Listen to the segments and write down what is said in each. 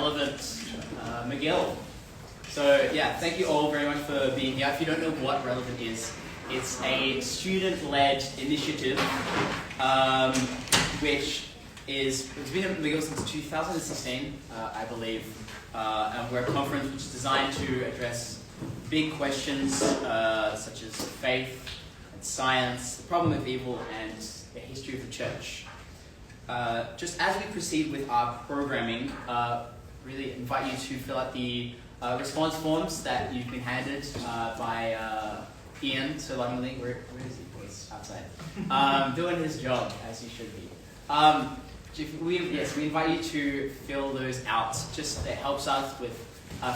relevant McGill. So yeah, thank you all very much for being here. If you don't know what Relevant is, it's a student-led initiative which it's been at McGill since 2016, I believe. And we're a conference which is designed to address big questions such as faith and science, the problem of evil, and the history of the church. Just as we proceed with our programming, really invite you to fill out the response forms that you've been handed by Ian so lovingly. Where is he? He's outside. Doing his job, as he should be. We invite you to fill those out. Just it helps us with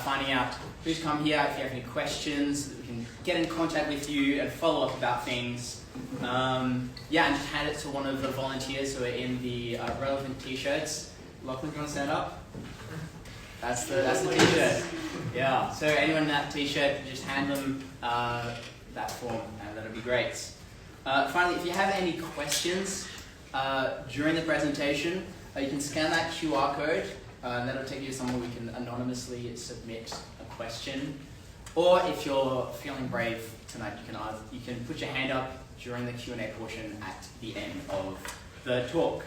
finding out who's come here. If you have any questions, we can get in contact with you and follow up about things. And just hand it to one of the volunteers who are in the relevant t-shirts. Lachlan, do you want to stand up? That's the t-shirt. Yeah. So anyone in that t-shirt, just hand them that form, and that'll be great. Finally, if you have any questions during the presentation, you can scan that QR code, and that'll take you to somewhere we can anonymously submit a question. Or if you're feeling brave tonight, you can put your hand up during the Q&A portion at the end of the talk.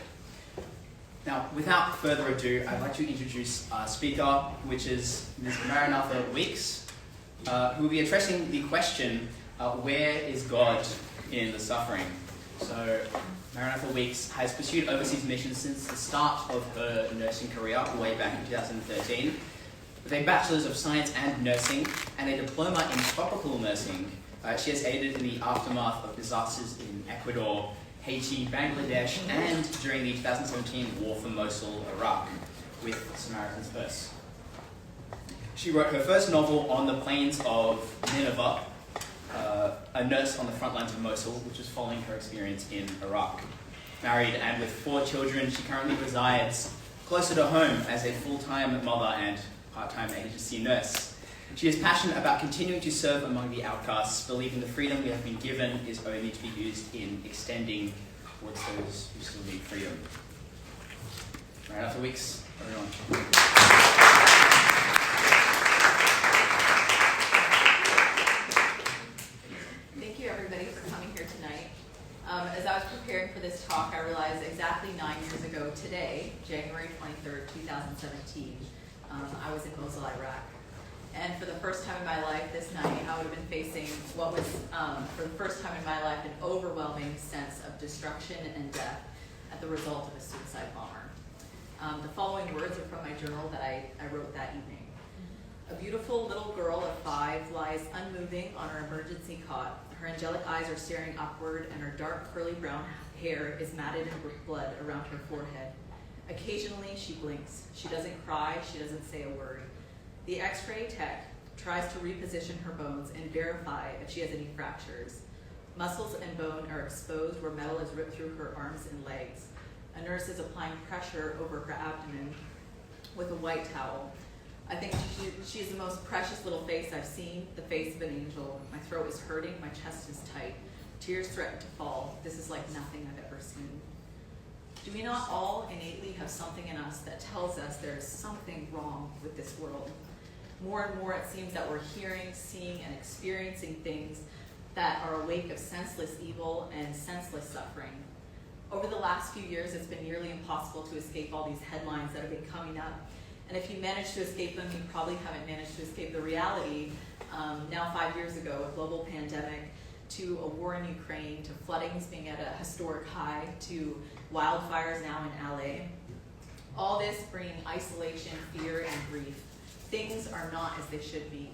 Now, without further ado, I'd like to introduce our speaker, which is Ms. Maranatha Weeks, who will be addressing the question, where is God in the suffering? So, Maranatha Weeks has pursued overseas missions since the start of her nursing career, way back in 2013. With a Bachelor's of Science and Nursing and a Diploma in Tropical Nursing, she has aided in the aftermath of disasters in Ecuador, Haiti, Bangladesh, and during the 2017 war for Mosul, Iraq, with Samaritan's Purse. She wrote her first novel on the plains of Nineveh, a nurse on the front lines of Mosul, which is following her experience in Iraq. Married and with 4 children, she currently resides closer to home as a full-time mother and part-time agency nurse. She is passionate about continuing to serve among the outcasts, believing the freedom we have been given is only to be used in extending towards those who still need freedom. Maranatha Weeks, everyone. Thank you, everybody, for coming here tonight. As I was preparing for this talk, I realized exactly 9 years ago today, January 23rd, 2017, I was in Mosul, Iraq. And for the first time in my life this night, I would have been facing what was, for the first time in my life, an overwhelming sense of destruction and death at the result of a suicide bomber. The following words are from my journal that I wrote that evening. A beautiful little girl of 5 lies unmoving on her emergency cot. Her angelic eyes are staring upward, and her dark curly brown hair is matted in blood around her forehead. Occasionally, she blinks. She doesn't cry. She doesn't say a word. The X-ray tech tries to reposition her bones and verify if she has any fractures. Muscles and bone are exposed where metal is ripped through her arms and legs. A nurse is applying pressure over her abdomen with a white towel. I think she is the most precious little face I've seen, the face of an angel. My throat is hurting, my chest is tight. Tears threaten to fall. This is like nothing I've ever seen. Do we not all innately have something in us that tells us there is something wrong with this world? More and more it seems that we're hearing, seeing, and experiencing things that are a wake of senseless evil and senseless suffering. Over the last few years, it's been nearly impossible to escape all these headlines that have been coming up. And if you manage to escape them, you probably haven't managed to escape the reality. Now 5 years ago, a global pandemic, to a war in Ukraine, to floodings being at a historic high, to wildfires now in LA. All this bringing isolation, fear, and grief. Things are not as they should be.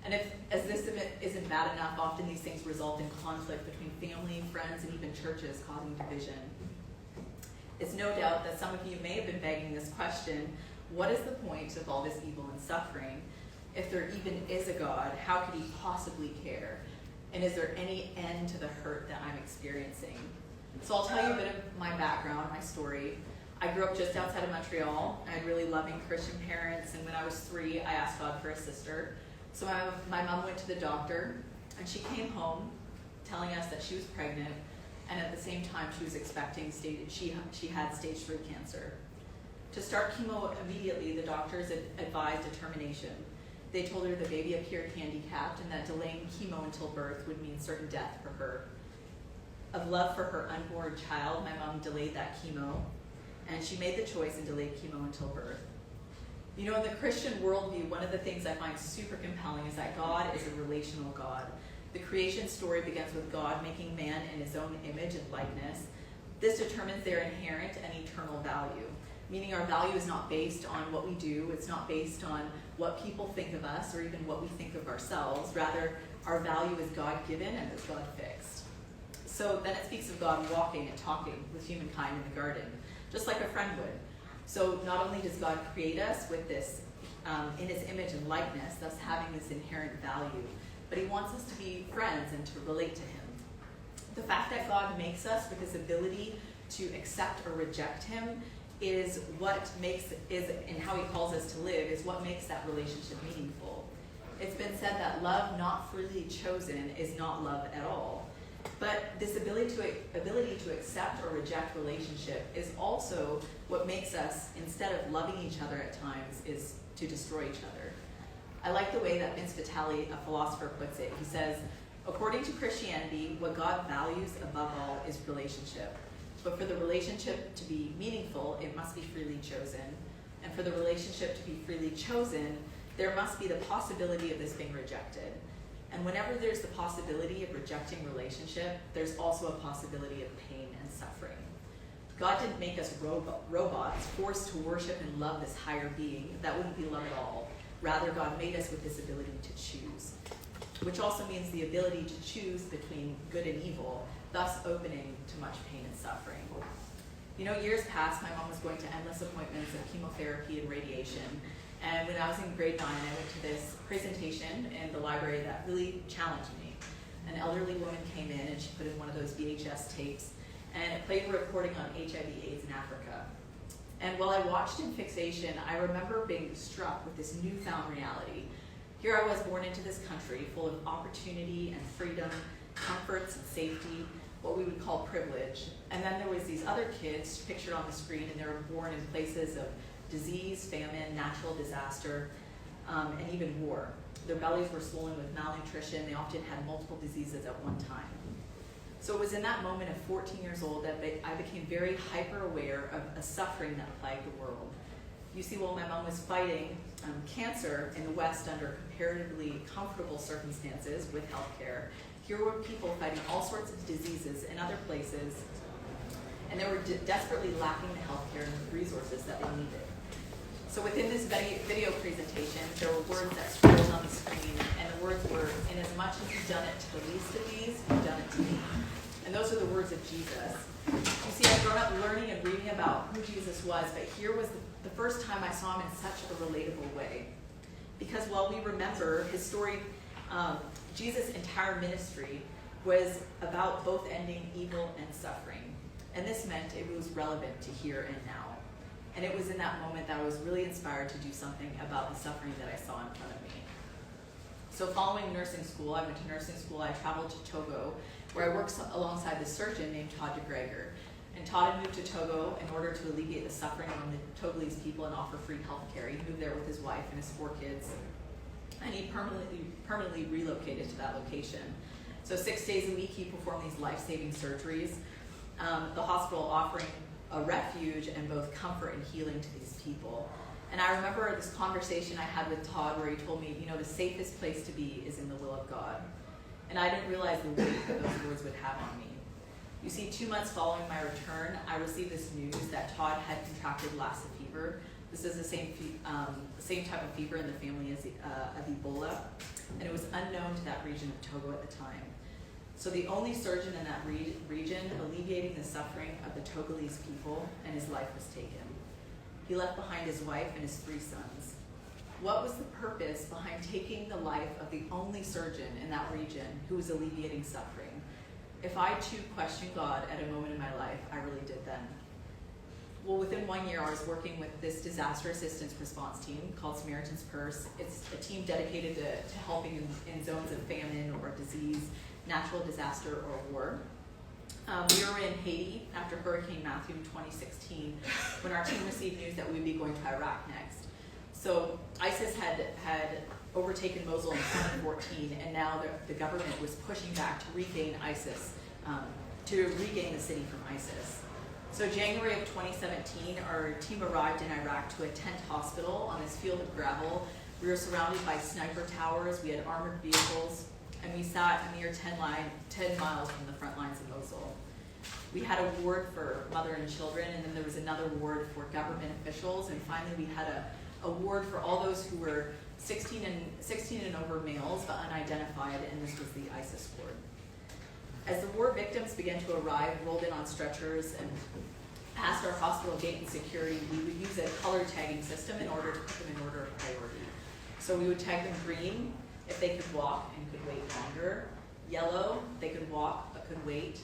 And as this isn't bad enough, often these things result in conflict between family, friends, and even churches, causing division. It's no doubt that some of you may have been begging this question, what is the point of all this evil and suffering? If there even is a God, how could he possibly care? And is there any end to the hurt that I'm experiencing? So I'll tell you a bit of my background, my story. I grew up just outside of Montreal. I had really loving Christian parents, and when I was 3, I asked God for a sister. So my mom went to the doctor, and she came home telling us that she was pregnant, and at the same time she was expecting she had stage 3 cancer. To start chemo immediately, the doctors advised a termination. They told her the baby appeared handicapped and that delaying chemo until birth would mean certain death for her. Of love for her unborn child, my mom delayed that chemo, and she made the choice and delayed chemo until birth. You know, in the Christian worldview, one of the things I find super compelling is that God is a relational God. The creation story begins with God making man in his own image and likeness. This determines their inherent and eternal value, meaning our value is not based on what we do, it's not based on what people think of us or even what we think of ourselves. Rather, our value is God-given and is God-fixed. So then it speaks of God walking and talking with humankind in the garden, just like a friend would. So not only does God create us with this in his image and likeness, thus having this inherent value, but he wants us to be friends and to relate to him. The fact that God makes us with this ability to accept or reject him is what makes, and how he calls us to live, is what makes that relationship meaningful. It's been said that love not freely chosen is not love at all. But this ability to accept or reject relationship is also what makes us, instead of loving each other at times, is to destroy each other. I like the way that Vince Vitale, a philosopher, puts it. He says, according to Christianity, what God values above all is relationship. But for the relationship to be meaningful, it must be freely chosen. And for the relationship to be freely chosen, there must be the possibility of this being rejected. And whenever there's the possibility of rejecting relationship, there's also a possibility of pain and suffering. God didn't make us robots forced to worship and love this higher being. That wouldn't be love at all. Rather, God made us with this ability to choose, which also means the ability to choose between good and evil, thus opening to much pain and suffering. You know, years past, my mom was going to endless appointments of chemotherapy and radiation. And when I was in grade 9, I went to this presentation in the library that really challenged me. An elderly woman came in and she put in one of those VHS tapes, and it played a recording on HIV/AIDS in Africa. And while I watched in fixation, I remember being struck with this newfound reality. Here I was, born into this country full of opportunity and freedom, comforts and safety, what we would call privilege. And then there was these other kids pictured on the screen, and they were born in places of disease, famine, natural disaster, and even war. Their bellies were swollen with malnutrition. They often had multiple diseases at one time. So it was in that moment of 14 years old that I became very hyper-aware of a suffering that plagued the world. You see, while my mom was fighting cancer in the West under comparatively comfortable circumstances with healthcare, here were people fighting all sorts of diseases in other places, and they were desperately lacking the healthcare and the resources that they needed. So within this video presentation, there were words that scrolled on the screen, and the words were, "In as much as you've done it to the least of these, you've done it to me." And those are the words of Jesus. You see, I've grown up learning and reading about who Jesus was, but here was the first time I saw him in such a relatable way. Because while we remember his story, Jesus' entire ministry was about both ending evil and suffering. And this meant it was relevant to here and now. And it was in that moment that I was really inspired to do something about the suffering that I saw in front of me. So following nursing school, I went to nursing school. I traveled to Togo, where I worked alongside this surgeon named Todd DeGregor. And Todd had moved to Togo in order to alleviate the suffering among the Togolese people and offer free health care. He moved there with his wife and his 4 kids. And he permanently relocated to that location. So 6 days a week, he performed these life-saving surgeries, the hospital offering a refuge and both comfort and healing to these people. And I remember this conversation I had with Todd where he told me, you know, the safest place to be is in the will of God. And I didn't realize the weight that those words would have on me. You see, 2 months following my return, I received this news that Todd had contracted Lassa fever. This is the same type of fever in the family as of Ebola, and it was unknown to that region of Togo at the time. So the only surgeon in that region alleviating the suffering of the Togolese people, and his life was taken. He left behind his wife and his 3 sons. What was the purpose behind taking the life of the only surgeon in that region who was alleviating suffering? If I too questioned God at a moment in my life, I really did then. Well, within 1 year, I was working with this disaster assistance response team called Samaritan's Purse. It's a team dedicated to helping in zones of famine or disease, natural disaster, or war. We were in Haiti after Hurricane Matthew in 2016 when our team received news that we would be going to Iraq next. So ISIS had overtaken Mosul in 2014, and now the government was pushing back to regain ISIS, to regain the city from ISIS. So January of 2017, our team arrived in Iraq to a tent hospital on this field of gravel. We were surrounded by sniper towers, we had armored vehicles, and we sat a mere 10 miles from the front lines of Mosul. We had a ward for mother and children, and then there was another ward for government officials, and finally we had a ward for all those who were 16 and over males but unidentified, and this was the ISIS ward. As the war victims began to arrive, rolled in on stretchers, and passed our hospital gate and security, we would use a color tagging system in order to put them in order of priority. So we would tag them green if they could walk and could wait longer. Yellow, they could walk but could wait.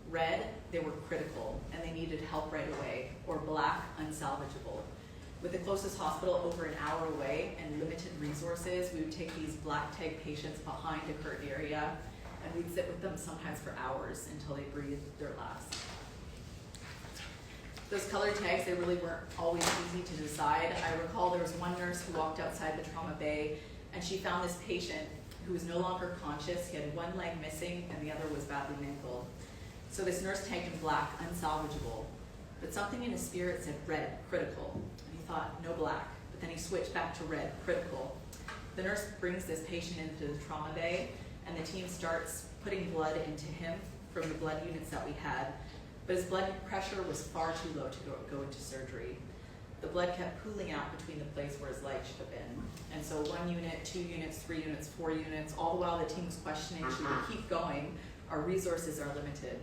Red, they were critical and they needed help right away. Or black, unsalvageable. With the closest hospital over an hour away and limited resources, we would take these black tag patients behind a curtain area, and we'd sit with them sometimes for hours until they breathed their last. Those color tags, they really weren't always easy to decide. I recall there was one nurse who walked outside the trauma bay, and she found this patient who was no longer conscious. He had one leg missing, and the other was badly mangled. So this nurse tagged him black, unsalvageable. But something in his spirit said red, critical. And he thought, no black. But then he switched back to red, critical. The nurse brings this patient into the trauma bay, and the team starts putting blood into him from the blood units that we had. But his blood pressure was far too low to go into surgery. The blood kept pooling out between the place where his leg should have been. And so 1 unit, 2 units, 3 units, 4 units, all the while the team was questioning, should we keep going? Our resources are limited.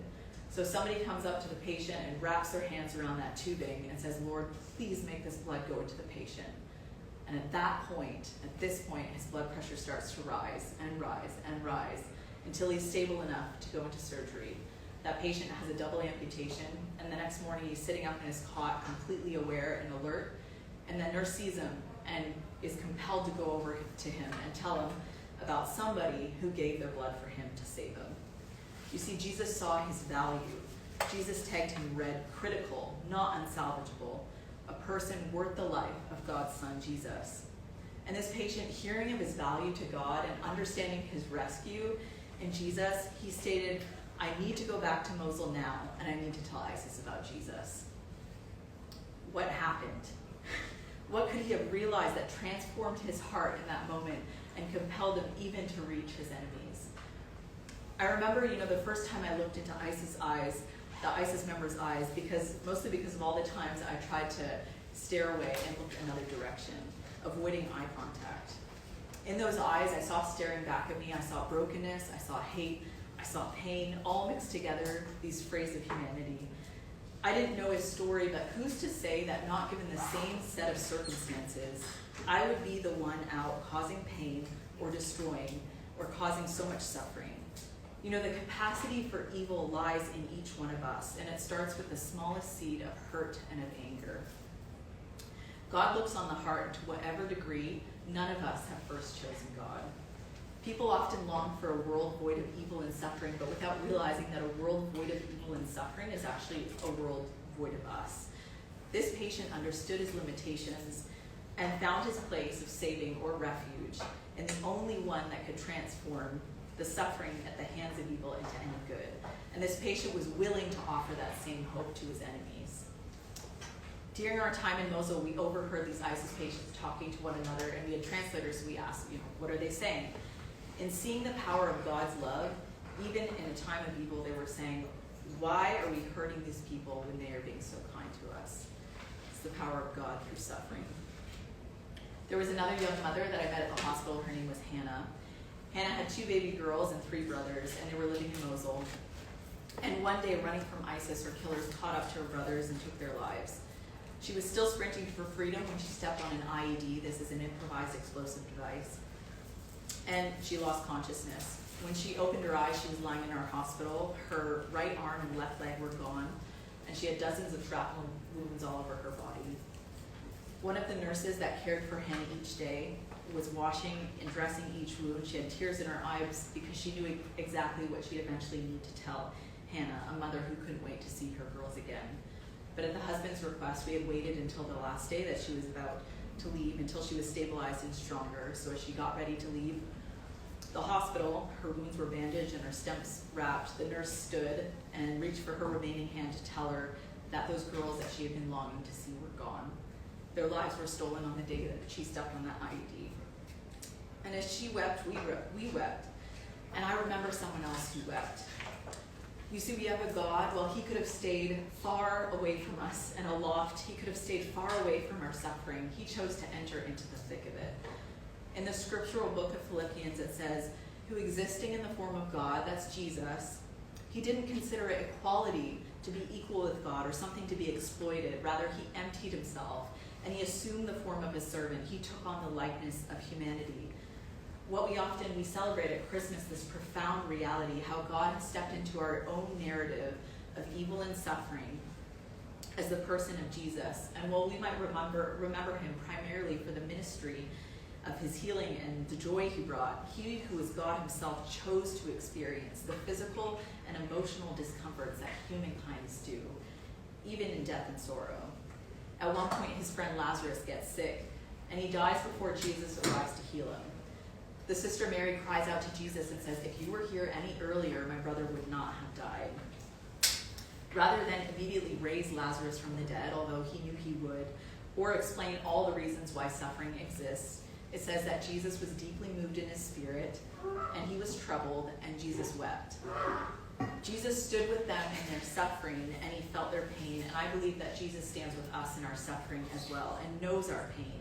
So somebody comes up to the patient and wraps their hands around that tubing and says, Lord, please make this blood go into the patient. And at this point, his blood pressure starts to rise and rise and rise until he's stable enough to go into surgery. That patient has a double amputation, and the next morning he's sitting up in his cot, completely aware and alert, and the nurse sees him and is compelled to go over to him and tell him about somebody who gave their blood for him to save him. You see, Jesus saw his value. Jesus tagged him red, critical, not unsalvageable, a person worth the life of God's Son, Jesus. And this patient, hearing of his value to God and understanding his rescue in Jesus, he stated, I need to go back to Mosul now, and I need to tell ISIS about Jesus. What happened? What could he have realized that transformed his heart in that moment and compelled him even to reach his enemies? I remember, the first time I looked into ISIS eyes, the ISIS members' eyes, mostly because of all the times I tried to stare away and look another direction, avoiding eye contact. In those eyes, I saw staring back at me, I saw brokenness, I saw hate, I saw pain, all mixed together, these frays of humanity. I didn't know his story, but who's to say that not given the same set of circumstances, I would be the one out causing pain or destroying or causing so much suffering. The capacity for evil lies in each one of us, and it starts with the smallest seed of hurt and of anger. God looks on the heart, and to whatever degree, none of us have first chosen God. People often long for a world void of evil and suffering, but without realizing that a world void of evil and suffering is actually a world void of us. This patient understood his limitations and found his place of saving or refuge, and the only one that could transform the suffering at the hands of evil into any good. And this patient was willing to offer that same hope to his enemies. During our time in Mosul, we overheard these ISIS patients talking to one another, and we had translators, so we asked, what are they saying? In seeing the power of God's love, even in a time of evil, they were saying, why are we hurting these people when they are being so kind to us? It's the power of God through suffering. There was another young mother that I met at the hospital. Her name was Hannah. Hannah had 2 baby girls and 3 brothers, and they were living in Mosul. And one day, running from ISIS, her killers caught up to her brothers and took their lives. She was still sprinting for freedom when she stepped on an IED. This is an improvised explosive device. And she lost consciousness. When she opened her eyes, she was lying in our hospital. Her right arm and left leg were gone, and she had dozens of shrapnel wounds all over her body. One of the nurses that cared for Hannah each day was washing and dressing each wound. She had tears in her eyes because she knew exactly what she'd eventually need to tell Hannah, a mother who couldn't wait to see her girls again. But at the husband's request, we had waited until the last day that she was about to leave, until she was stabilized and stronger. So as she got ready to leave the hospital, her wounds were bandaged and her stems wrapped. The nurse stood and reached for her remaining hand to tell her that those girls that she had been longing to see were gone. Their lives were stolen on the day that she stepped on that IED. And as she wept, we wept. And I remember someone else who wept. You see, we have a God, well, he could have stayed far away from us and aloft. He could have stayed far away from our suffering. He chose to enter into the thick of it. In the scriptural book of Philippians, it says, who existing in the form of God, that's Jesus, he didn't consider it equality to be equal with God or something to be exploited. Rather, he emptied himself and he assumed the form of a servant. He took on the likeness of humanity. What we celebrate at Christmas, this profound reality, how God has stepped into our own narrative of evil and suffering as the person of Jesus. And while we might remember him primarily for the ministry of his healing and the joy he brought, he who is God himself chose to experience the physical and emotional discomforts that humankind do, even in death and sorrow. At one point, his friend Lazarus gets sick, and he dies before Jesus arrives to heal him. The sister Mary cries out to Jesus and says, if you were here any earlier, my brother would not have died. Rather than immediately raise Lazarus from the dead, although he knew he would, or explain all the reasons why suffering exists, it says that Jesus was deeply moved in his spirit, and he was troubled, and Jesus wept. Jesus stood with them in their suffering, and he felt their pain, and I believe that Jesus stands with us in our suffering as well, and knows our pain.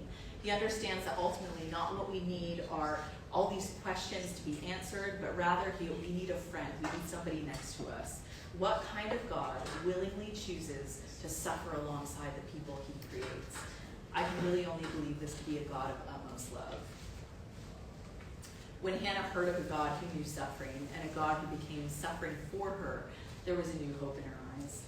He understands that ultimately not what we need are all these questions to be answered, but rather we need a friend, we need somebody next to us. What kind of God willingly chooses to suffer alongside the people he creates? I can really only believe this to be a God of utmost love. When Hannah heard of a God who knew suffering and a God who became suffering for her, there was a new hope in her eyes.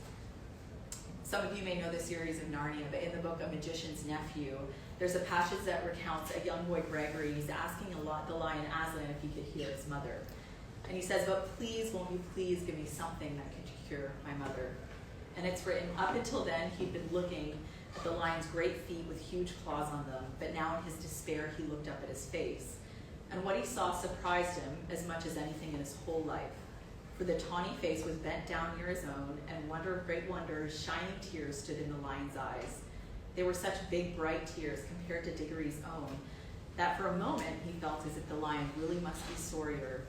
Some of you may know the series of Narnia, but in the book A Magician's Nephew, there's a passage that recounts a young boy, Gregory. He's asking the lion Aslan if he could heal his mother. And he says, but please, won't you please give me something that could cure my mother? And it's written, up until then, he'd been looking at the lion's great feet with huge claws on them, but now in his despair, he looked up at his face. And what he saw surprised him as much as anything in his whole life. For the tawny face was bent down near his own, and wonder of great wonders, shining tears stood in the lion's eyes. They were such big, bright tears compared to Diggory's own, that for a moment he felt as if the lion really must be sorrier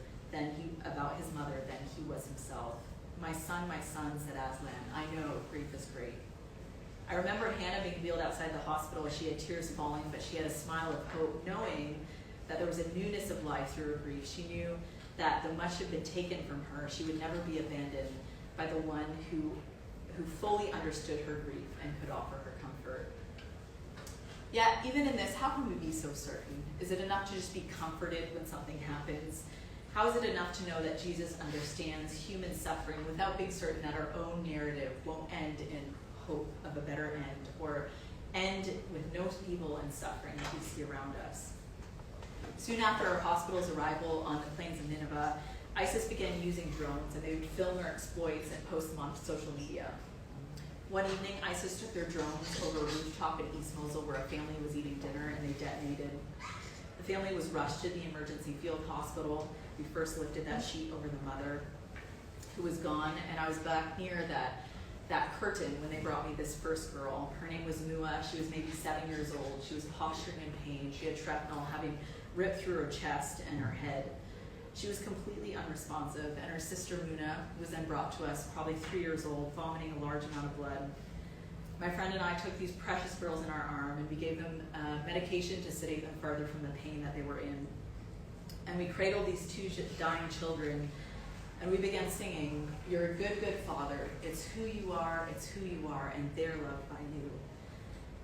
about his mother than he was himself. My son, said Aslan, I know, grief is great. I remember Hannah being wheeled outside the hospital. She had tears falling, but she had a smile of hope, knowing that there was a newness of life through her grief. She knew that though much had been taken from her, she would never be abandoned by the one who fully understood her grief and could offer her comfort. Yet, even in this, how can we be so certain? Is it enough to just be comforted when something happens? How is it enough to know that Jesus understands human suffering without being certain that our own narrative won't end in hope of a better end, or end with no evil and suffering that we see around us? Soon after our hospital's arrival on the plains of Nineveh, ISIS began using drones, and they would film their exploits and post them on social media. One evening, ISIS took their drones over a rooftop in East Mosul where a family was eating dinner, and they detonated. The family was rushed to the emergency field hospital. We first lifted that sheet over the mother, who was gone, and I was back near that curtain when they brought me this first girl. Her name was Mua. She was maybe 7 years old. She was posturing in pain. She had shrapnel having ripped through her chest and her head. She was completely unresponsive, and her sister Muna was then brought to us, probably 3 years old, vomiting a large amount of blood. My friend and I took these precious girls in our arm, and we gave them medication to sedate them further from the pain that they were in. And we cradled these two dying children, and we began singing, "You're a good, good Father. It's who you are, and they're loved by you."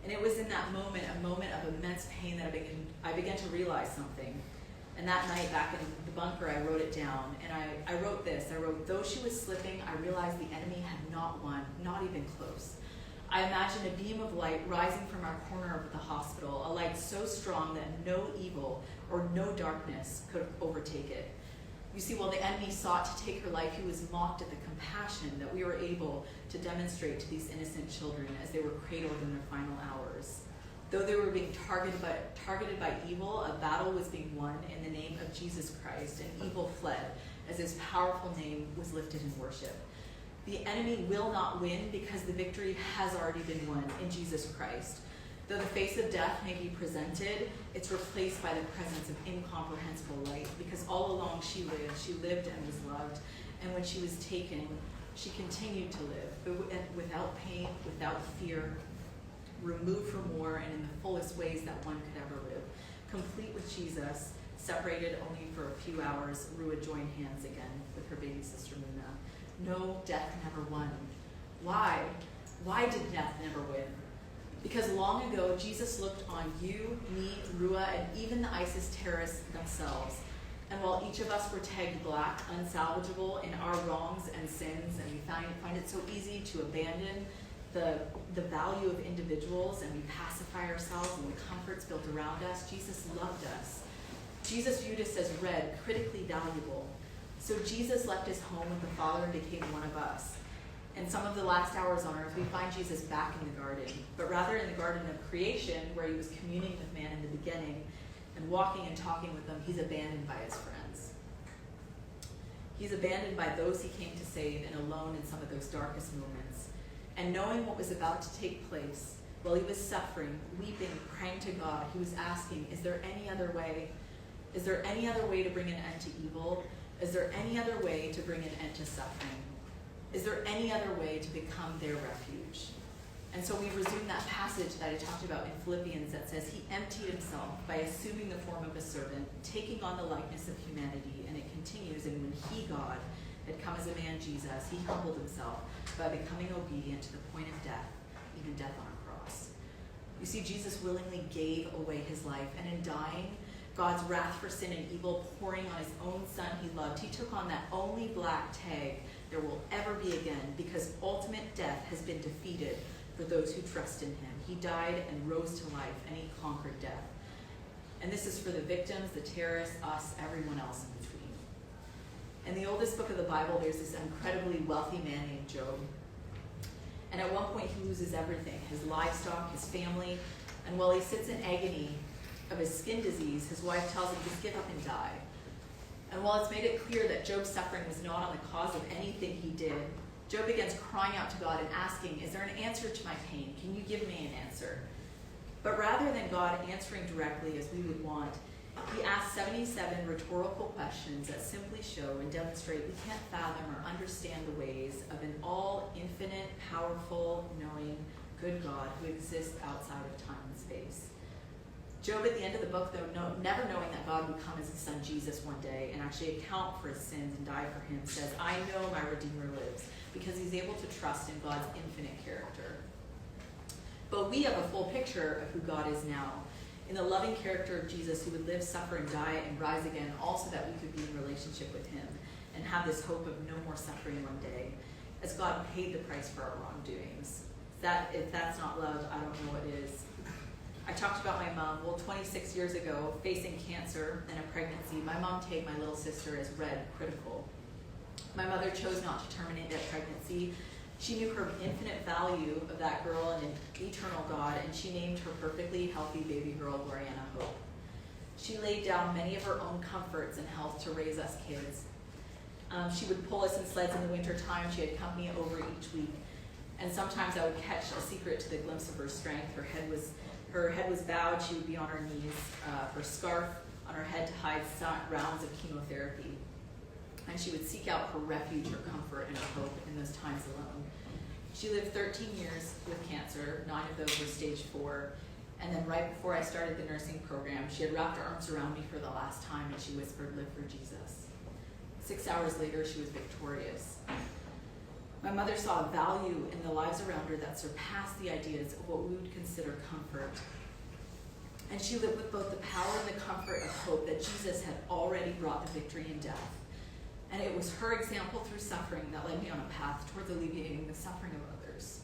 And it was in that moment, a moment of immense pain, that I began to realize something. And that night, back in the bunker, I wrote it down. And I wrote this. I wrote, though she was slipping, I realized the enemy had not won, not even close. I imagined a beam of light rising from our corner of the hospital, a light so strong that no evil or no darkness could overtake it. You see, while the enemy sought to take her life, he was mocked at the compassion that we were able to demonstrate to these innocent children as they were cradled in their final hours. Though they were being targeted by evil, a battle was being won in the name of Jesus Christ, and evil fled as his powerful name was lifted in worship. The enemy will not win because the victory has already been won in Jesus Christ. Though the face of death may be presented, it's replaced by the presence of incomprehensible light, because all along she lived and was loved, and when she was taken, she continued to live, but without pain, without fear, removed from war, and in the fullest ways that one could ever live. Complete with Jesus, separated only for a few hours, Rua joined hands again with her baby sister Muna. No, death never won. Why? Why did death never win? Because long ago, Jesus looked on you, me, Rua, and even the ISIS terrorists themselves. And while each of us were tagged black, unsalvageable in our wrongs and sins, and we find it so easy to abandon the value of individuals, and we pacify ourselves and the comforts built around us, Jesus loved us. Jesus viewed us as red, critically valuable. So Jesus left his home with the Father and became one of us. In some of the last hours on earth, we find Jesus back in the garden, but rather in the garden of creation, where he was communing with man in the beginning and walking and talking with them, he's abandoned by his friends. He's abandoned by those he came to save and alone in some of those darkest moments. And knowing what was about to take place, while he was suffering, weeping, praying to God, he was asking, is there any other way? Is there any other way to bring an end to evil? Is there any other way to bring an end to suffering? Is there any other way to become their refuge? And so we resume that passage that I talked about in Philippians that says he emptied himself by assuming the form of a servant, taking on the likeness of humanity, and it continues, and when he, God, had come as a man, Jesus, he humbled himself by becoming obedient to the point of death, even death on a cross. You see, Jesus willingly gave away his life, and in dying, God's wrath for sin and evil pouring on his own son he loved, he took on that only black tag there will ever be again, because ultimate death has been defeated for those who trust in him. He died and rose to life, and he conquered death. And this is for the victims, the terrorists, us, everyone else in between. In the oldest book of the Bible, there's this incredibly wealthy man named Job. And at one point, he loses everything, his livestock, his family, and while he sits in agony of his skin disease, his wife tells him, just give up and die. And while it's made it clear that Job's suffering was not on the cause of anything he did, Job begins crying out to God and asking, is there an answer to my pain? Can you give me an answer? But rather than God answering directly as we would want, he asks 77 rhetorical questions that simply show and demonstrate we can't fathom or understand the ways of an all-infinite, powerful, knowing, good God who exists outside of time and space. Job, at the end of the book, though, never knowing that God would come as his son Jesus one day and actually account for his sins and die for him, says, I know my Redeemer lives, because he's able to trust in God's infinite character. But we have a full picture of who God is now, in the loving character of Jesus who would live, suffer, and die and rise again, also that we could be in relationship with him and have this hope of no more suffering one day, as God paid the price for our wrongdoings. If that's not love, I don't know what is. I talked about my mom. Well, 26 years ago, facing cancer and a pregnancy, my mom tagged my little sister as red, critical. My mother chose not to terminate that pregnancy. She knew her infinite value of that girl and an eternal God, and she named her perfectly healthy baby girl, Gloriana Hope. She laid down many of her own comforts and health to raise us kids. She would pull us in sleds in the winter time. She had company over each week. And sometimes I would catch a secret to the glimpse of her strength. Her head was bowed. She would be on her knees, her scarf on her head to hide rounds of chemotherapy. And she would seek out her refuge, her comfort, and her hope in those times alone. She lived 13 years with cancer. 9 of those were stage 4. And then right before I started the nursing program, she had wrapped her arms around me for the last time, and she whispered, live for Jesus. 6 hours later, she was victorious. My mother saw a value in the lives around her that surpassed the ideas of what we would consider comfort. And she lived with both the power and the comfort of hope that Jesus had already brought the victory in death. And it was her example through suffering that led me on a path towards alleviating the suffering of others.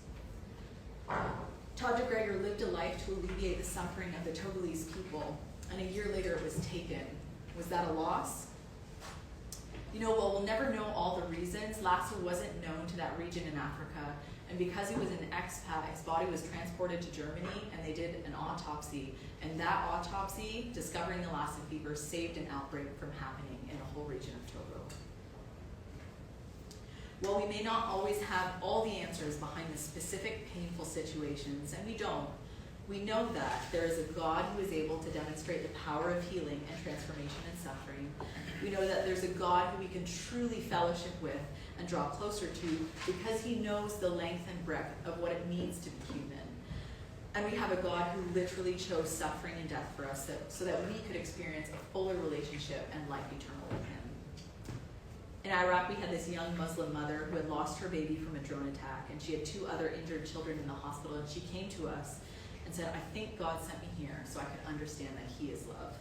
Todd DeGregor lived a life to alleviate the suffering of the Togolese people, and a year later it was taken. Was that a loss? While we'll never know all the reasons, Lassa wasn't known to that region in Africa, and because he was an expat, his body was transported to Germany, and they did an autopsy, and that autopsy, discovering the Lassa fever, saved an outbreak from happening in the whole region of Togo. While we may not always have all the answers behind the specific painful situations, and we don't, we know that there is a God who is able to demonstrate the power of healing and transformation in suffering. We know that there's a God who we can truly fellowship with and draw closer to because he knows the length and breadth of what it means to be human. And we have a God who literally chose suffering and death for us so that we could experience a fuller relationship and life eternal with him. In Iraq, we had this young Muslim mother who had lost her baby from a drone attack, and she had 2 other injured children in the hospital, and she came to us and said, I think God sent me here so I could understand that he is love.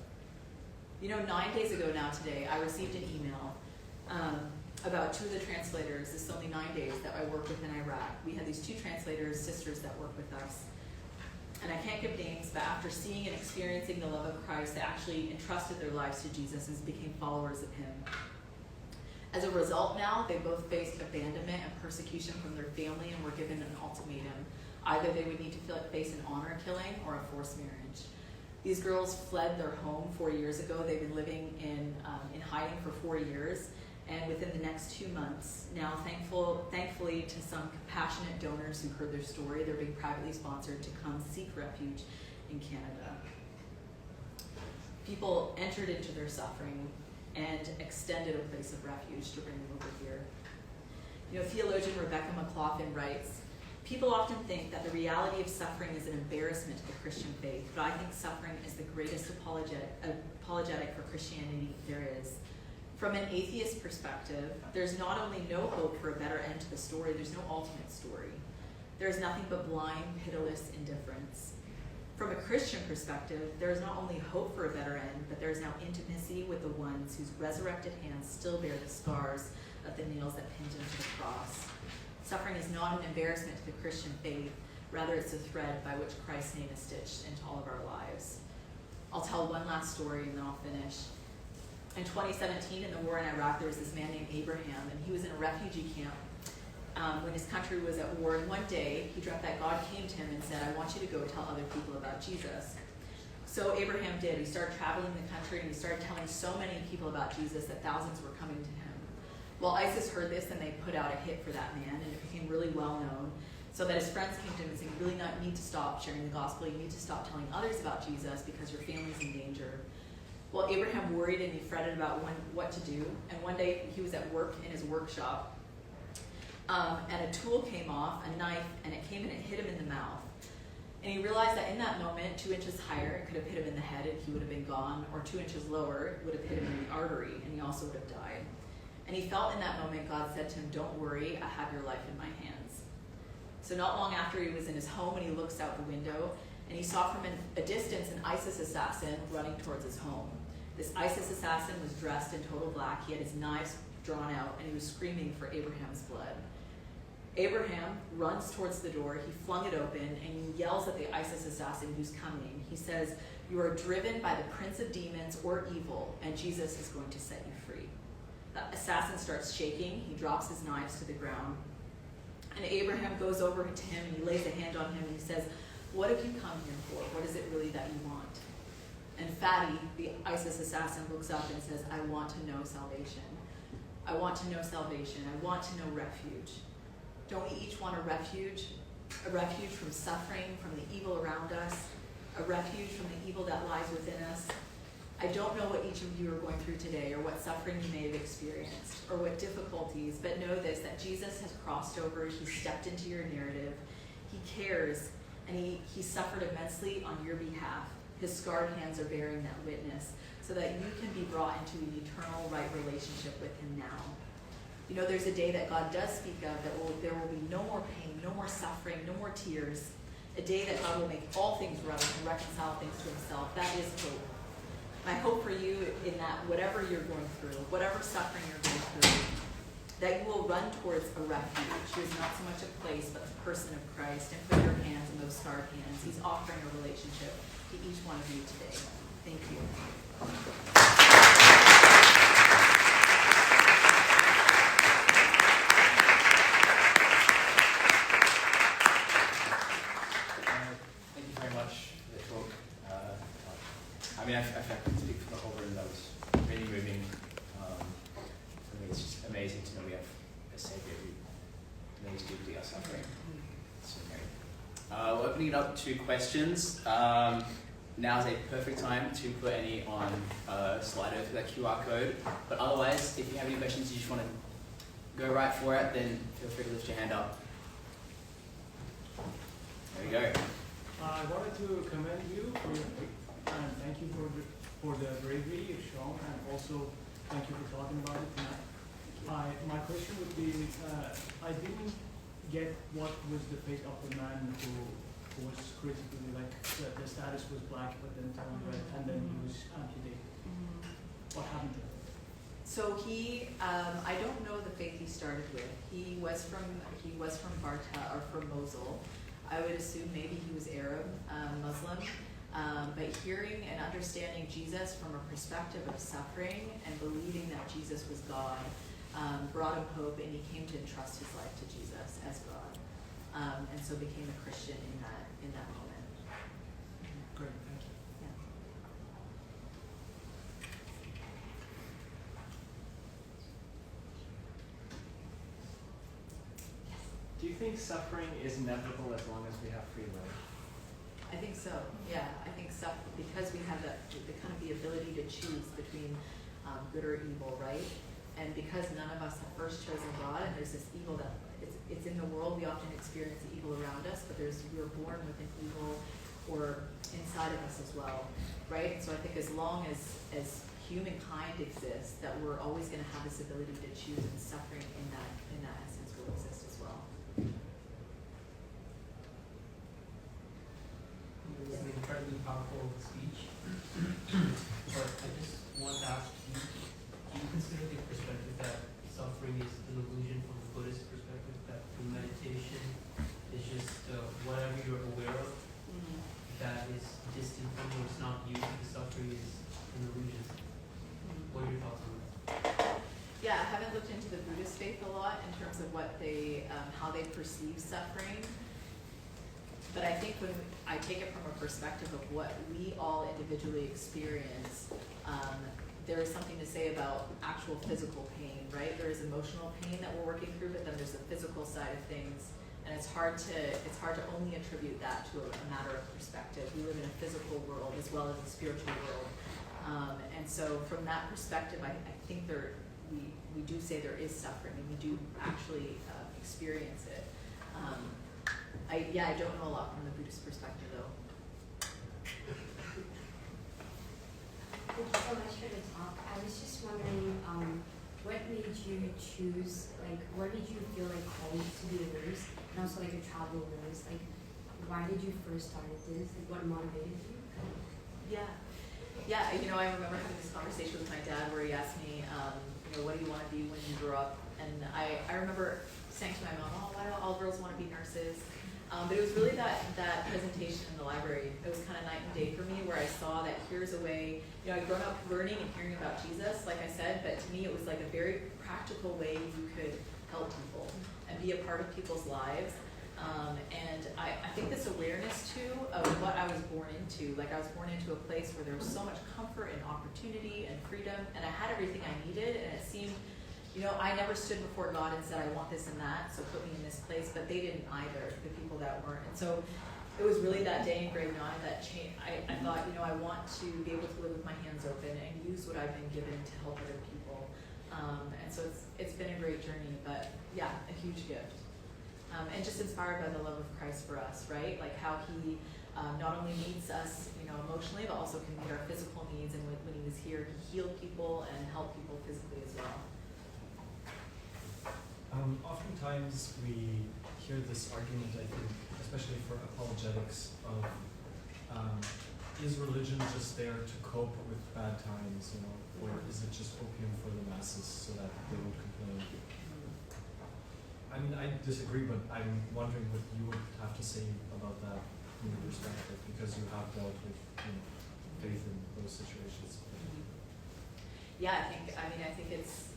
9 days ago now today, I received an email about 2 of the translators. This is only 9 days that I work with in Iraq. We had these 2 translators, sisters that work with us. And I can't give names, but after seeing and experiencing the love of Christ, they actually entrusted their lives to Jesus and became followers of him. As a result now, they both faced abandonment and persecution from their family and were given an ultimatum. Either they would need to face an honor killing or a forced marriage. These girls fled their home 4 years ago. They've been living in hiding for 4 years. And within the next 2 months, now thankfully to some compassionate donors who heard their story, they're being privately sponsored to come seek refuge in Canada. People entered into their suffering and extended a place of refuge to bring them over here. Theologian Rebecca McLaughlin writes, people often think that the reality of suffering is an embarrassment to the Christian faith, but I think suffering is the greatest apologetic for Christianity there is. From an atheist perspective, there's not only no hope for a better end to the story, there's no ultimate story. There is nothing but blind, pitiless indifference. From a Christian perspective, there is not only hope for a better end, but there is now intimacy with the ones whose resurrected hands still bear the scars of the nails that pinned him to the cross. Suffering is not an embarrassment to the Christian faith, rather it's a thread by which Christ's name is stitched into all of our lives. I'll tell one last story and then I'll finish. In 2017, in the war in Iraq, there was this man named Abraham, and he was in a refugee camp when his country was at war. And one day, he dreamt that God came to him and said, I want you to go tell other people about Jesus. So Abraham did. He started traveling the country, and he started telling so many people about Jesus that thousands were coming to him. Well, ISIS heard this, and they put out a hit for that man, and it became really well known, so that his friends came to him and said, you really need to stop sharing the gospel. You need to stop telling others about Jesus because your family's in danger. Well, Abraham worried and he fretted about what to do. And one day he was at work in his workshop, and a tool came off, a knife, and it came and it hit him in the mouth. And he realized that in that moment, 2 inches higher, it could have hit him in the head and he would have been gone, or 2 inches lower, it would have hit him in the artery and he also would have died. And he felt in that moment God said to him, don't worry, I have your life in my hands. So not long after, he was in his home and he looks out the window and he saw from a distance an ISIS assassin running towards his home. This ISIS assassin was dressed in total black. He had his knives drawn out, and he was screaming for Abraham's blood. Abraham runs towards the door. He flung it open, and he yells at the ISIS assassin who's coming. He says, you are driven by the prince of demons or evil, and Jesus is going to set you free. The assassin starts shaking. He drops his knives to the ground. And Abraham goes over to him, and he lays a hand on him, and he says, what have you come here for? What is it really that you want? And Fatty, the ISIS assassin, looks up and says, I want to know salvation. I want to know salvation. I want to know refuge. Don't we each want a refuge? A refuge from suffering, from the evil around us, a refuge from the evil that lies within us. I don't know what each of you are going through today, or what suffering you may have experienced, or what difficulties, but know this, that Jesus has crossed over. He stepped into your narrative. He cares, and he suffered immensely on your behalf. His scarred hands are bearing that witness, so that you can be brought into an eternal right relationship with him now. There's a day that God does speak of that there will be no more pain, no more suffering, no more tears. A day that God will make all things right and reconcile things to himself. That is hope. My hope for you in that whatever you're going through, whatever suffering you're going through, that you will run towards a refuge who is not so much a place, but the person of Christ, and put your hands in those scarred hands. He's offering a relationship to each one of you today. Thank you. I can speak for the whole room. That was really moving. For me, it's just amazing to know we have a Savior who knows deeply our suffering. So great. We're opening it up to questions. Now's a perfect time to put any on Slido through that QR code. But otherwise, if you have any questions, you just want to go right for it, then feel free to lift your hand up. There you go. I wanted to commend you for your book, and thank you for the bravery you've shown, and also thank you for talking about it tonight. My question would be, I didn't get what was the fate of the man who was critically, like, the status was black, but then turned red, and then he was amputated. What happened to him? So he, I don't know the faith he started with. He was from Barta, or from Mosul. I would assume maybe he was Arab, Muslim. But hearing and understanding Jesus from a perspective of suffering and believing that Jesus was God brought him hope, and he came to entrust his life to Jesus as God, and so became a Christian in that moment. Great, thank you. Yeah. Do you think suffering is inevitable as long as we have free will? I think so. Yeah, I think so, because we have the kind of the ability to choose between good or evil, right? And because none of us have first chosen God, and there's this evil that it's in the world, we often experience the evil around us, but we're born with an evil or inside of us as well, right? And so I think as long as humankind exists, that we're always going to have this ability to choose, and suffering in that essence will exist as well. It was an incredibly powerful speech. But I just want to ask you, do you consider the perspective that suffering is an illusion from a Buddhist perspective, that through meditation is just whatever you're aware of that is distant from you, it's not you, the suffering is an illusion? What are your thoughts on that? Yeah, I haven't looked into the Buddhist faith a lot in terms of what they, how they perceive suffering. But I think when I take it from a perspective of what we all individually experience, there is something to say about actual physical pain, right? There is emotional pain that we're working through, but then there's the physical side of things, and it's hard to only attribute that to a matter of perspective. We live in a physical world as well as a spiritual world, and so from that perspective, I think we do say there is suffering, and we do actually experience it. I don't know a lot from the Buddhist perspective, though. Thank you so much for the talk. I was just wondering, what made you choose, like, what made you feel like called to be a nurse, and also like a travel nurse? Like, why did you first start this? Like, what motivated you? Yeah, I remember having this conversation with my dad where he asked me, what do you want to be when you grow up? And I remember saying to my mom, oh, why do all girls want to be nurses? But it was really that presentation in the library. It was kind of night and day for me, where I saw that here's a way, I'd grown up learning and hearing about Jesus, like I said, but to me it was like a very practical way you could help people and be a part of people's lives. And I think this awareness too of what I was born into, like I was born into a place where there was so much comfort and opportunity and freedom, and I had everything I needed, and it seemed, I never stood before God and said, I want this and that, so put me in this place, but they didn't either, the people that weren't. And so it was really that day engraved on it, that change. I thought, I want to be able to live with my hands open and use what I've been given to help other people. And so it's been a great journey, but yeah, a huge gift. And just inspired by the love of Christ for us, right? Like how he not only meets us, emotionally, but also can meet our physical needs. And when he was here, he healed people and helped people physically as well. Oftentimes we hear this argument, I think, especially for apologetics, of is religion just there to cope with bad times, or is it just opium for the masses so that they won't complain? I mean, I disagree, but I'm wondering what you would have to say about that from your perspective, because you have dealt with faith in those situations. Yeah, I think it's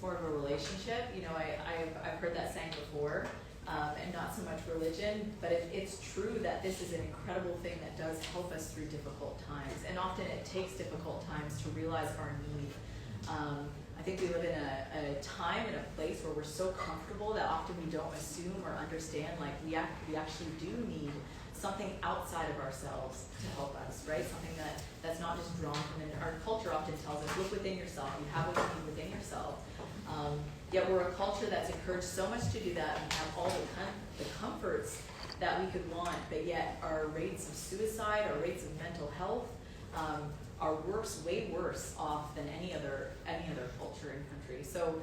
more of a relationship. I've heard that saying before, and not so much religion, but it's true that this is an incredible thing that does help us through difficult times, and often it takes difficult times to realize our need. I think we live in a time and a place where we're so comfortable that often we don't assume or understand, like we actually do need something outside of ourselves to help us, right? Something that's not just drawn from within. Our culture often tells us, look within yourself, you have what you need within yourself. Yet we're a culture that's encouraged so much to do that, and have all the comforts that we could want, but yet our rates of suicide, our rates of mental health, are way worse off than any other culture and country. So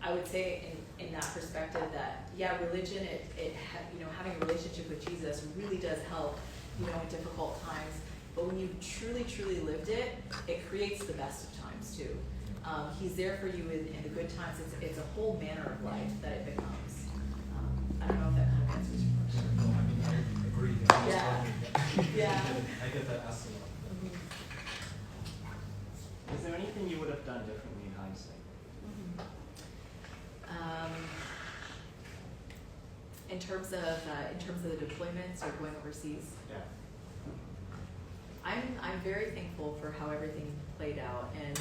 I would say in that perspective that, yeah, religion, having a relationship with Jesus really does help, in difficult times. But when you've truly, truly lived it, it creates the best of times too. He's there for you in the good times. It's a whole manner of life that it becomes. I don't know if that kind of answers your question. No, I mean, I agree. Yeah. I get that asked a lot. Is there anything you would have done differently in hindsight? In terms of the deployments or going overseas, Yeah. I'm very thankful for how everything played out, and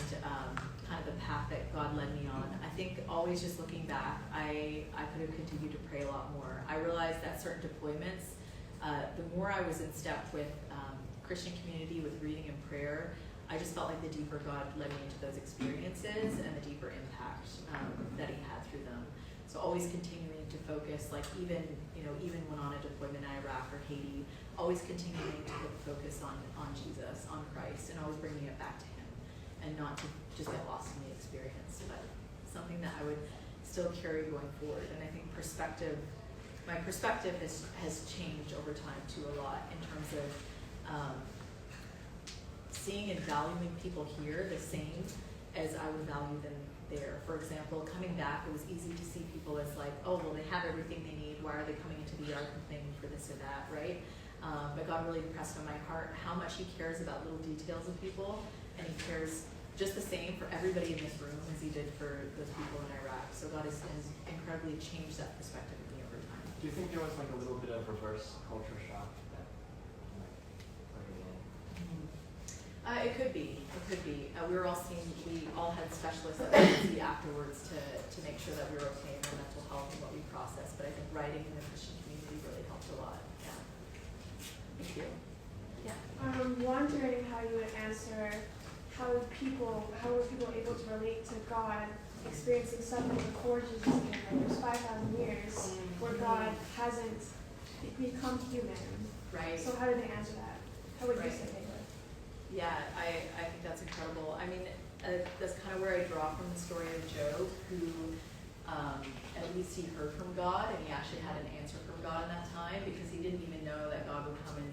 kind of the path that God led me on. I think always just looking back, I could have continued to pray a lot more. I realized that certain deployments, the more I was in step with Christian community, with reading and prayer, I just felt like the deeper God led me into those experiences and the deeper impact that He had through them. So always continuing to focus, like even when on a deployment in Iraq or Haiti, always continuing to focus on Jesus, on Christ, and always bringing it back to Him, and not to just get lost in the experience, but something that I would still carry going forward. And I think my perspective has changed over time too a lot, in terms of seeing and valuing people here the same as I would value them there. For example, coming back, it was easy to see people as like, oh, well, they have everything they need. Why are they coming into the yard complaining for this or that, right? But God really impressed on my heart how much He cares about little details of people, and He cares just the same for everybody in this room as He did for those people in Iraq. So God has incredibly changed that perspective of me over time. Do you think there was like a little bit of reverse culture shock that played a role? It could be. We all had specialists that we could see afterwards to make sure that we were okay in our mental health and what we processed. But I think writing in the Christian community really helped a lot. Yeah. Thank you. Yeah. I'm wondering how you would answer how were people able to relate to God experiencing suffering before Jesus came. Like there's 5,000 years where God hasn't become human. Right. So how did they answer that? How would you Right. say they would? Yeah, I think that's incredible. I mean, that's kind of where I draw from the story of Job, who at least he heard from God, and he actually had an answer from God in that time, because he didn't even know that God would come and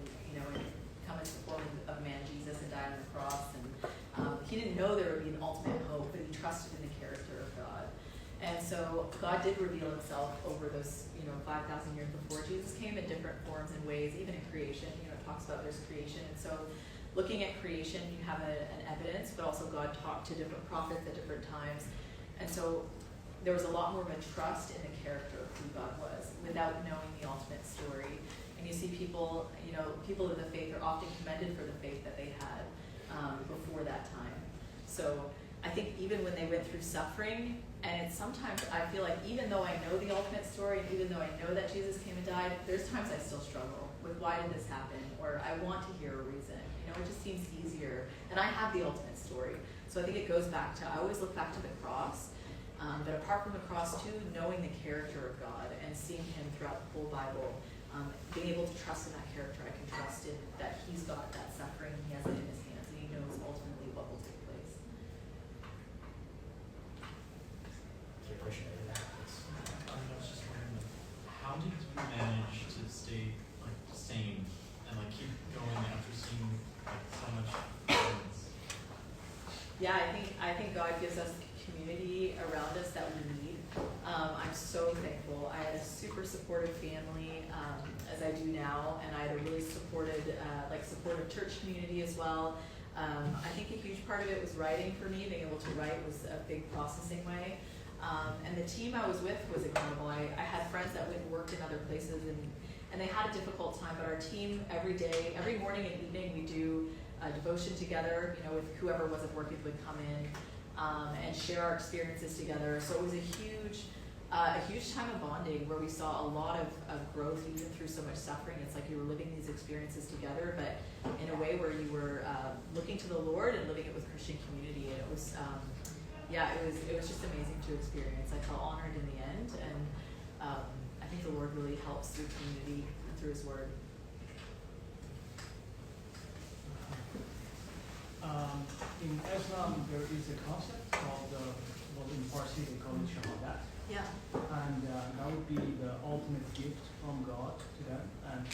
come into the form of man Jesus and die on the cross, and he didn't know there would be an ultimate hope, but he trusted in the character of God. And so God did reveal Himself over those 5,000 years before Jesus came in different forms and ways, even in creation. It talks about there's creation, and so looking at creation, you have an evidence, but also God talked to different prophets at different times. And so there was a lot more of a trust in the character of who God was without knowing the ultimate story. And you see people of the faith are often commended for the faith that they had before that time. So I think even when they went through suffering, and sometimes I feel like even though I know the ultimate story, and even though I know that Jesus came and died, there's times I still struggle with why did this happen, or I want to hear a reason. It just seems easier, and I have the ultimate story. So I think it goes back to, I always look back to the cross, but apart from the cross too, knowing the character of God and seeing Him throughout the whole Bible, being able to trust in that character, I can trust in that He's got that suffering, He has it in His hands, and He knows ultimately what will take place. Your question over there. I was just wondering, how did you manage to stay sane and keep going after seeing so much evidence? Yeah, I think God gives us community around us that we need. I'm so thankful. I had a super supportive family, as I do now, and I had a really supportive church community as well. I think a huge part of it was writing for me. Being able to write was a big processing way. And the team I was with was incredible. I had friends that went and worked in other places, and they had a difficult time, but our team every day, every morning and evening, we do a devotion together, you know, with whoever wasn't working would come in and share our experiences together. So it was a huge time of bonding where we saw a lot of growth even through so much suffering. It's like you were living these experiences together, but in a way where you were looking to the Lord and living it with Christian community. And it was, it was just amazing to experience. I felt honored in the end, and I think the Lord really helps through community and through His Word. In Islam, there is a concept called, well, in Farsi they call it shahadat. Yeah. And that would be the ultimate gift from God to them. And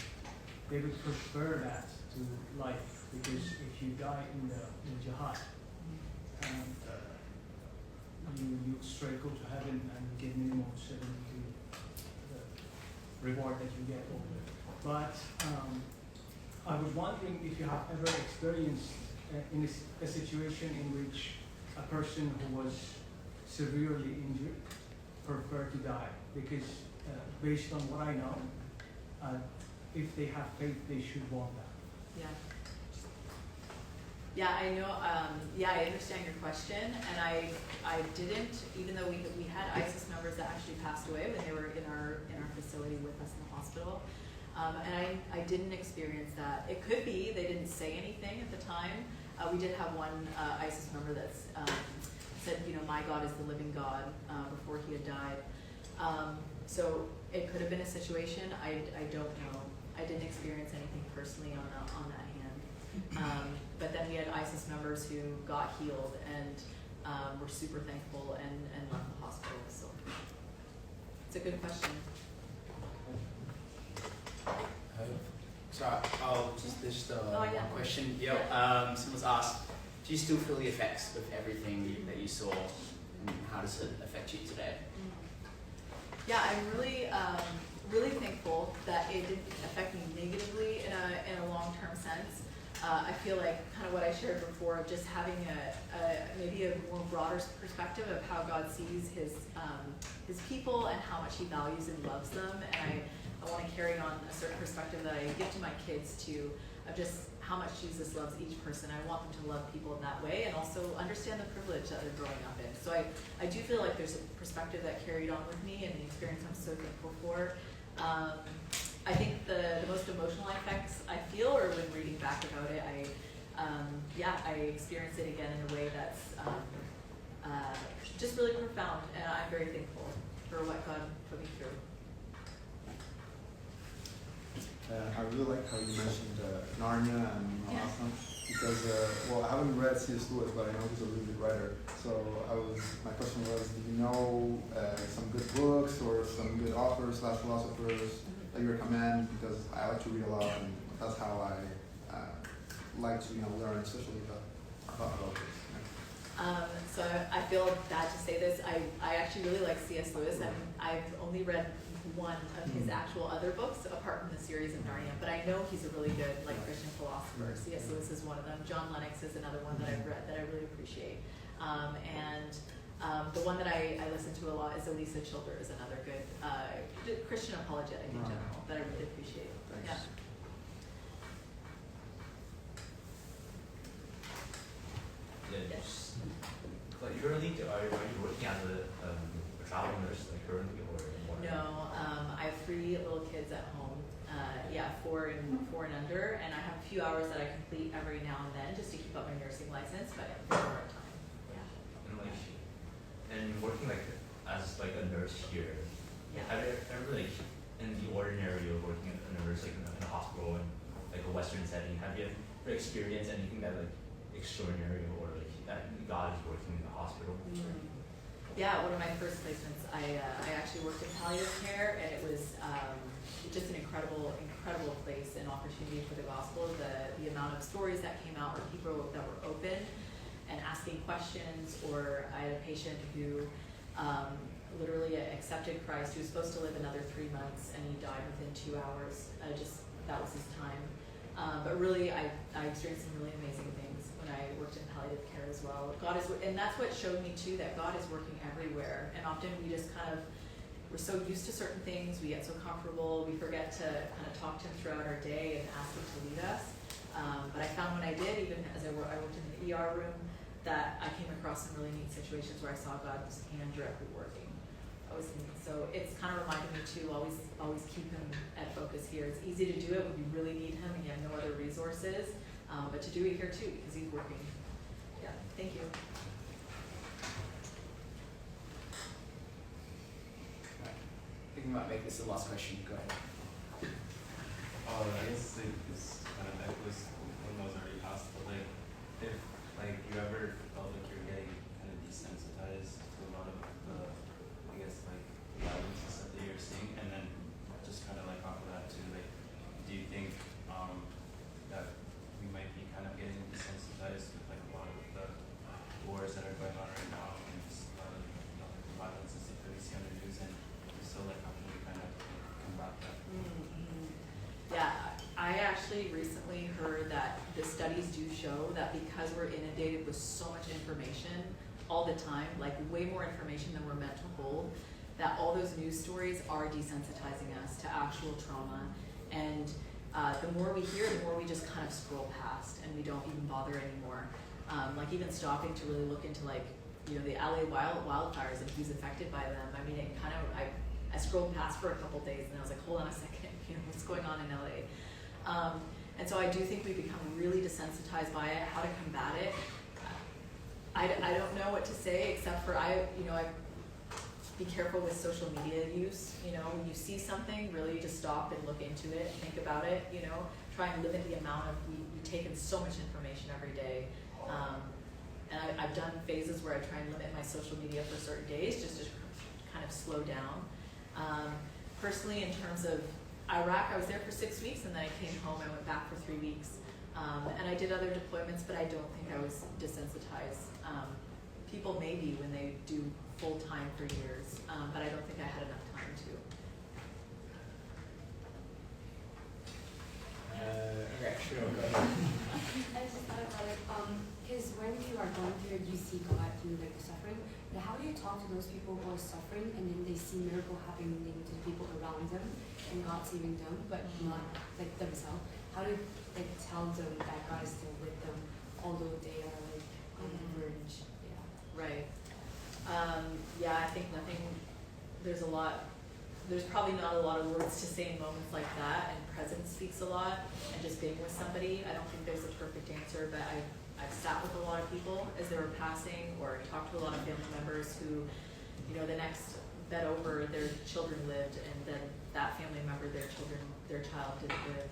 they would prefer that to life, because if you die in jihad, and you straight go to heaven and you get minimum 70 the reward that you get over it. But I was wondering if you have ever experienced in a situation in which a person who was severely injured prefer to die, because based on what I know, if they have faith, they should want that. Yeah. Yeah, I know. I understand your question, and I didn't, even though we had ISIS members that actually passed away when they were in our facility with us in the hospital, and I didn't experience that. It could be they didn't say anything at the time. We did have one ISIS member that said, you know, my God is the living God, before he had died. So it could have been a situation. I don't know. I didn't experience anything personally on that hand. But then we had ISIS members who got healed and were super thankful and left the hospital. So it's a good question. So I'll just one question. Yeah. Someone's asked, do you still feel the effects of everything that you saw, and how does it affect you today? Yeah, I'm really thankful that it didn't affect me negatively in a long-term sense. I feel like kind of what I shared before of just having maybe a more broader perspective of how God sees his people and how much He values and loves them, and I want to carry on a certain perspective that I give to my kids too, of just how much Jesus loves each person. I want them to love people in that way and also understand the privilege that they're growing up in. So I do feel like there's a perspective that carried on with me and the experience I'm so thankful for. I think the most emotional effects I feel are when reading back about it. I experienced it again in a way that's just really profound, and I'm very thankful for what God put me through. I really like how you mentioned Narnia and Maranatha, because I haven't read C.S. Lewis, but I know he's a really good writer. So my question was, do you know some good books or some good authors / philosophers that you recommend? Because I like to read a lot, and that's how I like to learn, especially about this. So I feel bad to say this. I actually really like C.S. Lewis, and I've only read one of his actual other books apart from the series of Narnia, but I know he's a really good Christian philosopher. C.S. Lewis is one of them. John Lennox is another one that I've read that I really appreciate. The one that I listen to a lot is Elisa Childer, is another good Christian apologetic in general that I really appreciate. Thanks. Yes. But currently, are you working as a travel nurse currently, or more? No, I have 3 little kids at home. 4 and under, and I have a few hours that I complete every now and then just to keep up my nursing license, but it's part time. Yeah. And working as a nurse here. Yeah. Have you ever in the ordinary of working as a nurse in a hospital in a Western setting? Have you ever experienced anything that extraordinary or that God is working in the hospital? Mm-hmm. Yeah, one of my first placements, I actually worked in palliative care, and it was just an incredible place and opportunity for the gospel. The amount of stories that came out, or people that were open and asking questions, or I had a patient who literally accepted Christ, who was supposed to live another 3 months, and he died within 2 hours. That was his time. But really, I experienced some really amazing things when I worked worked in palliative care as well. And that's what showed me too, that God is working everywhere. And often we just we're so used to certain things, we get so comfortable, we forget to kind of talk to him throughout our day and ask him to lead us. But I found when I did, even as I worked in the ER room, that I came across some really neat situations where I saw God's hand directly working. That was neat. So it's kind of reminded me to always keep him at focus here. It's easy to do it when you really need him and you have no other resources, but to do it here too because he's working. Yeah, thank you. I think we might make this the last question. Go ahead. I guess this kind of echoes what was already asked, but like, if like you ever felt like you're getting kind of desensitized to a lot of the, I guess like violence and stuff that you're seeing, and then just kind of like off of that too, like, do you think that we might be kind of getting desensitized with like a lot of the wars that are going on right now and just a lot of the violence and stuff that we see on the news, and so like how can we kind of combat that? Yeah, I actually recently heard that the studies do show that because we're inundated with so much information all the time, like way more information than we're meant to hold, that all those news stories are desensitizing us to actual trauma. And the more we hear, the more we just kind of scroll past and we don't even bother anymore. Like even stopping to really look into like, you know, the LA wildfires and who's affected by them. I mean, it kind of, I scrolled past for a couple days and I was like, hold on a second, you know, what's going on in LA? And so I do think we become really desensitized by it. How to combat it, I don't know what to say except for I be careful with social media use. You know, when you see something, really just stop and look into it, think about it. You know, try and limit the amount of we take in so much information every day. And I've done phases where I try and limit my social media for certain days just to kind of slow down. Personally, in terms of Iraq, I was there for 6 weeks and then I came home. I went back for 3 weeks. And I did other deployments, but I don't think I was desensitized. People may be when they do full time for years, but I don't think I had enough time to. Okay, sure, go ahead. I just thought about it, because when you are going through it, you see God through like the suffering. But how do you talk to those people who are suffering and then they see miracle happening to the people around them and God saving them, but not like themselves? How do you like tell them that God is still with them, although they are like on the verge? Yeah. Right. Yeah, I think there's probably not a lot of words to say in moments like that, and presence speaks a lot, and just being with somebody. I don't think there's a perfect answer, but I've sat with a lot of people as they were passing, or talked to a lot of family members who, you know, the next bed over, their children lived, and then that family member, their child didn't live.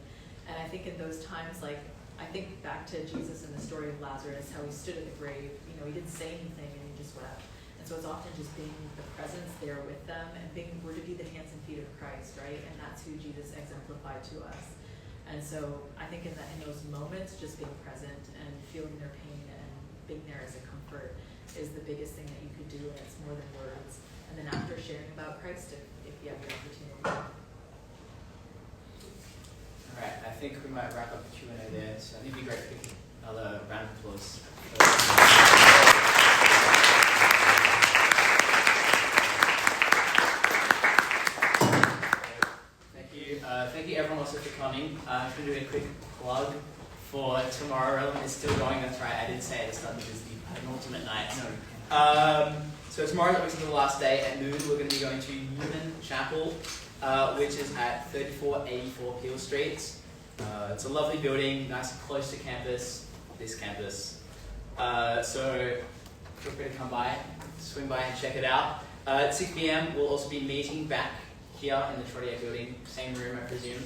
And I think in those times, like, I think back to Jesus in the story of Lazarus, how he stood at the grave, you know, he didn't say anything and he just wept. And so it's often just being the presence there with them, and we're to be the hands and feet of Christ, right? And that's who Jesus exemplified to us. And so I think in those moments, just being present and feeling their pain and being there as a comfort is the biggest thing that you could do, and it's more than words. And then after sharing about Christ, if you have the opportunity. All right, I think we might wrap up the Q&A there. So I think it'd be great to give another round of applause. Thank you everyone also for coming. I'm going to do a quick plug for tomorrow. It's still going, that's right, I did say at the start this is the penultimate night. So tomorrow is obviously the last day. At noon we're going to be going to Newman Chapel, which is at 3484 Peel Street. It's a lovely building, nice and close to campus, this campus. So feel free to come by, swing by and check it out. At 6 p.m. we'll also be meeting back here in the Trottier building, same room I presume,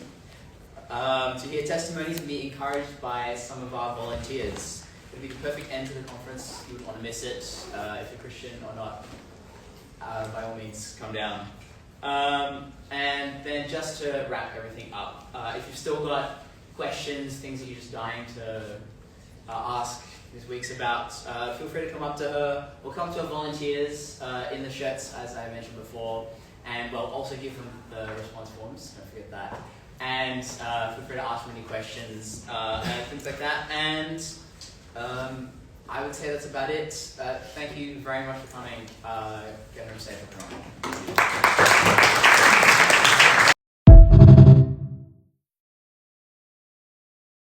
to hear testimonies and be encouraged by some of our volunteers. It'll be the perfect end to the conference. You wouldn't want to miss it. If you're Christian or not, by all means come down. And then just to wrap everything up, if you've still got questions, things that you're just dying to ask Ms. Weeks about, feel free to come up to her or come to our volunteers in the shirts, as I mentioned before. And we'll also give them the response forms, don't forget that. And feel free to ask them any questions and things like that. And I would say that's about it. Thank you very much for coming. Get home safe, everyone.